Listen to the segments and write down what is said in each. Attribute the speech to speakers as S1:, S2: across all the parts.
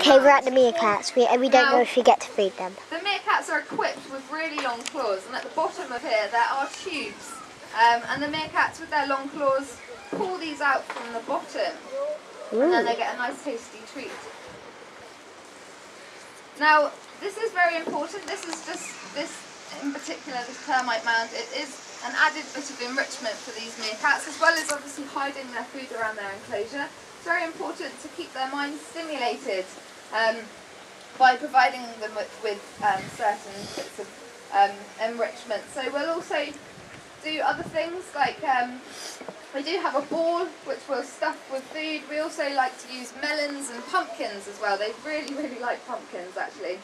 S1: Okay, we're at the meerkats. We don't know if we get to feed them.
S2: The meerkats are equipped with really long claws, and at the bottom of here there are tubes. And the meerkats with their long claws pull these out from the bottom. Ooh. And then they get a nice tasty treat. Now, this is very important. This is just, in particular, this termite mound. It is an added bit of enrichment for these meerkats, as well as obviously hiding their food around their enclosure. It's very important to keep their minds stimulated by providing them with certain bits of enrichment. So we'll also do other things like we do have a ball which we'll stuff with food. We also like to use melons and pumpkins as well. They really, really like pumpkins actually,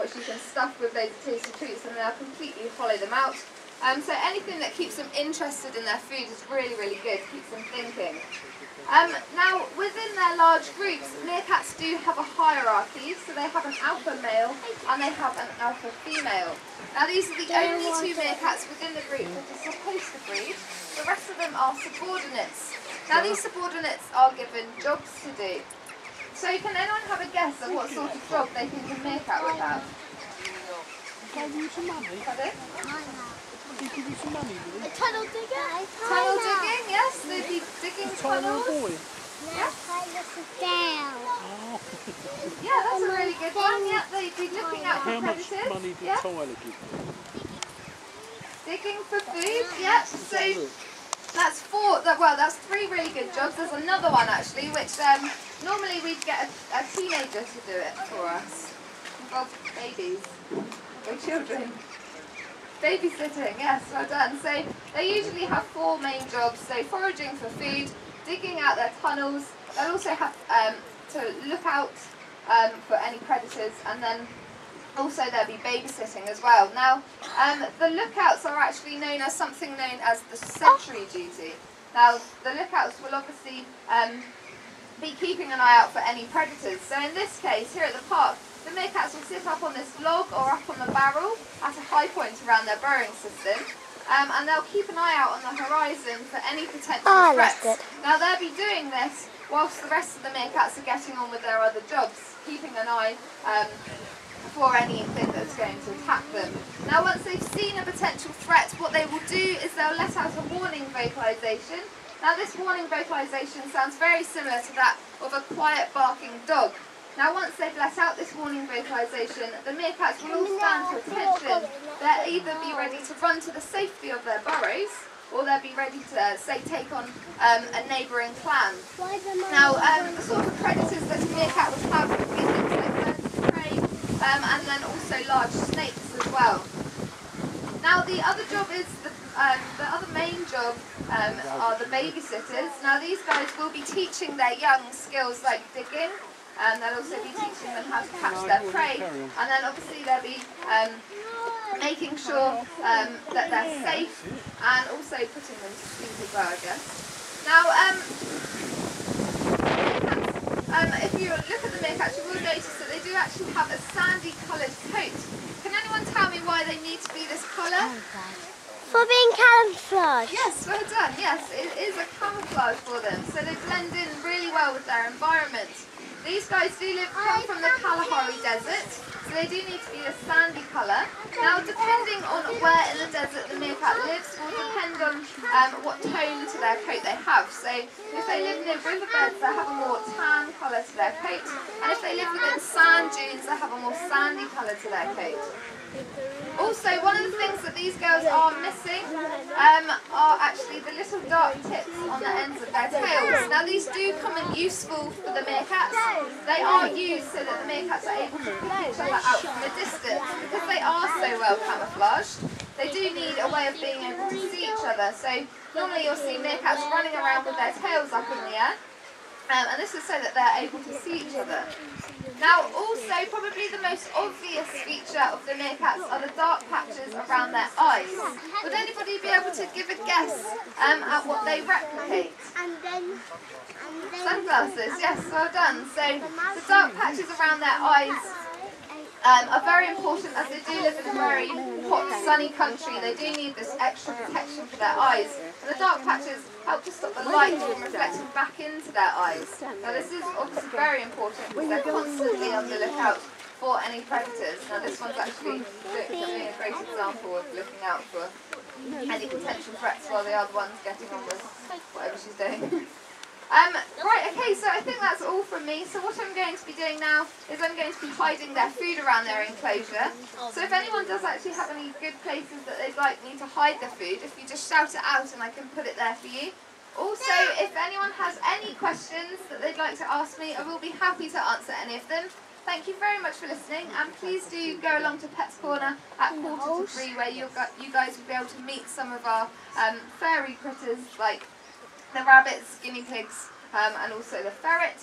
S2: which you can stuff with those tasty treats and they'll completely hollow them out. So anything that keeps them interested in their food is really, really good, keeps them thinking. Now, within their large groups, meerkats do have a hierarchy, so they have an alpha male and they have an alpha female. Now, these are the only two meerkats within the group that are supposed to breed. The rest of them are subordinates. Now, these subordinates are given jobs to do. So, can anyone have a guess of what sort of job they think a meerkat would have? Pardon?
S3: They give you some money, will they?
S4: A tunnel digger?
S2: Tunnel digging, yes. They'd be digging tunnels.
S4: Yeah. Down.
S3: Oh.
S2: Yeah, that's a really good one. Yeah, they'd be looking out for
S3: How
S2: predators.
S3: much money did Tyler give you?
S2: Digging for food, yeah. So that's four. Well, that's three really good jobs. There's another one actually, which normally we'd get a teenager to do it for us. Involves babies or children. Babysitting, yes, well done. So they usually have four main jobs. So foraging for food, digging out their tunnels. They'll also have to look out for any predators, and then also there'll be babysitting as well. Now, the lookouts are actually known as something known as the sentry duty. Now, the lookouts will obviously be keeping an eye out for any predators. So in this case, here at the park, the meerkats will sit up on this log or up on the barrel at a high point around their burrowing system, and they'll keep an eye out on the horizon for any potential threats. Now they'll be doing this whilst the rest of the meerkats are getting on with their other jobs, keeping an eye for anything that's going to attack them. Now once they've seen a potential threat, what they will do is they'll let out a warning vocalisation. Now this warning vocalisation sounds very similar to that of a quiet barking dog. Now once they've let out this warning vocalisation, the meerkats will all stand to attention. They'll either be ready to run to the safety of their burrows, or they'll be ready to, say, take on a neighbouring clan. Now, the sort of predators that a meerkat would have would be things like birds of prey, and then also large snakes as well. Now the other job is, the other main job are the babysitters. Now these guys will be teaching their young skills like digging, and they'll also be teaching them how to catch their prey, and then obviously they'll be making sure that they're safe, and also putting them to sleep as well, I guess. Now, if you look at the meerkats, you will notice that they do actually have a sandy coloured coat. Can anyone tell me why they need to be this colour?
S1: For being camouflage.
S2: Yes, well done. Yes, it is a camouflage for them, so they blend in really well with their environment. These guys do come from the Kalahari Desert, so they do need to be a sandy colour. Now, depending on where in the desert the meerkat lives will depend on what tone to their coat they have. So, if they live near riverbeds, they have a more tan colour to their coat, and if they live within sand dunes, they have a more sandy colour to their coat. Also, one of the things that these girls are missing are actually the little dark tips on the ends of their tails. Now these do come in useful for the meerkats. They are used so that the meerkats are able to pick each other out from a distance. Because they are so well camouflaged, they do need a way of being able to see each other. So normally you'll see meerkats running around with their tails up in the air. And this is so that they're able to see each other. Now also, probably the most obvious feature of the meerkats are the dark patches around their eyes. Would anybody be able to give a guess at what they replicate? Sunglasses, yes, well done. So the dark patches around their eyes are very important as they do live in a very hot, sunny country. They do need this extra protection for their eyes. And the dark patches help to stop the light from reflecting back into their eyes. Now this is obviously very important because they're constantly on the lookout for any predators. Now this one's actually a great example of looking out for any potential threats while the other one's getting on with whatever she's doing. Right, okay, so I think that's all from me. So what I'm going to be doing now is I'm going to be hiding their food around their enclosure. So if anyone does actually have any good places that they'd like me to hide the food, if you just shout it out and I can put it there for you. Also, if anyone has any questions that they'd like to ask me, I will be happy to answer any of them. Thank you very much for listening, and please do go along to Pets Corner at 2:45 where you guys will be able to meet some of our furry critters like the rabbits, guinea pigs, and also the ferret.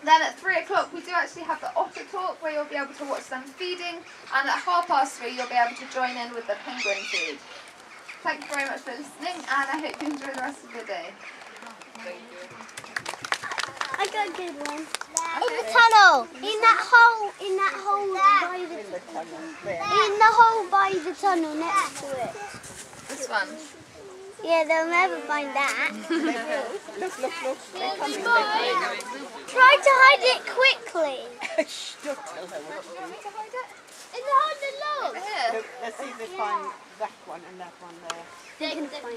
S2: Then at 3 o'clock we do actually have the otter talk where you'll be able to watch them feeding, and at 3:30 you'll be able to join in with the penguin feed. Thank you very much for listening, and I hope you enjoy the rest of the day. Thank you.
S1: I got a good one. In the tunnel, in that hole by the tunnel next to it.
S2: This one.
S1: Yeah, they'll never find that.
S3: Look. They're coming.
S1: Try to hide it quickly.
S3: Shh, don't tell her.
S2: Where do you want me to hide it?
S1: Behind the log.
S2: Over here.
S3: Look, let's see if they find that one and that one there.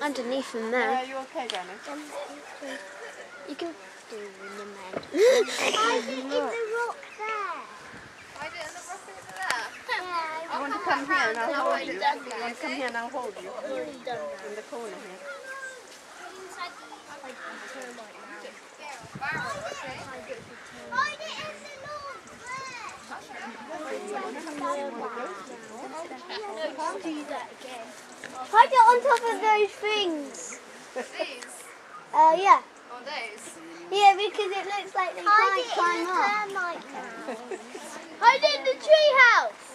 S1: Underneath them
S3: Are
S1: there.
S3: you okay, Granny?
S1: You can do them then.
S4: Hide it in the rock there.
S2: Hide it in the rock over there.
S3: You want to come here and I'll hold you? You
S2: Definitely,
S3: want to come here and I'll hold you?
S1: Already done that.
S3: In the corner here.
S4: Hide it in the log there.
S1: Do that again. Hide it on top of those things.
S2: These?
S1: Yeah.
S2: Or those?
S1: Yeah, because it looks like they
S4: Hide
S1: can't climb
S4: it
S1: up.
S4: in the termite mound.
S1: Hide it in the tree house.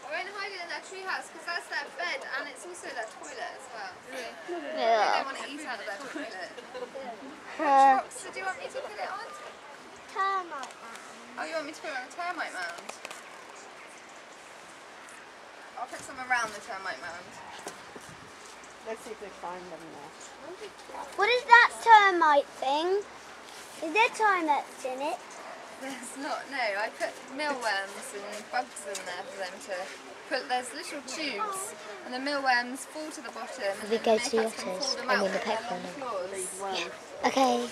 S2: We're going to hide it in their tree house because that's their bed and it's also their toilet as well. So they
S1: Yeah.
S2: don't want to eat out of their toilet. Which
S1: Uh,
S2: rocks did you want me to put it on?
S4: Termite mound.
S2: Oh, you want me to put it on the termite mound? I'll put some around the termite mound.
S3: Let's see if they find them there.
S1: what is that termite thing? Is there termites in it?
S2: There's not, no. I put mealworms and bugs in there for them to put. There's little tubes and the mealworms fall to the bottom and
S1: We
S2: then
S1: go
S2: the
S1: to the
S2: meerkats can
S1: otters,
S2: pull them
S1: I
S2: out
S1: mean the
S2: with their
S1: pet
S2: long
S1: corner.
S2: claws.
S3: These worms.
S1: Okay.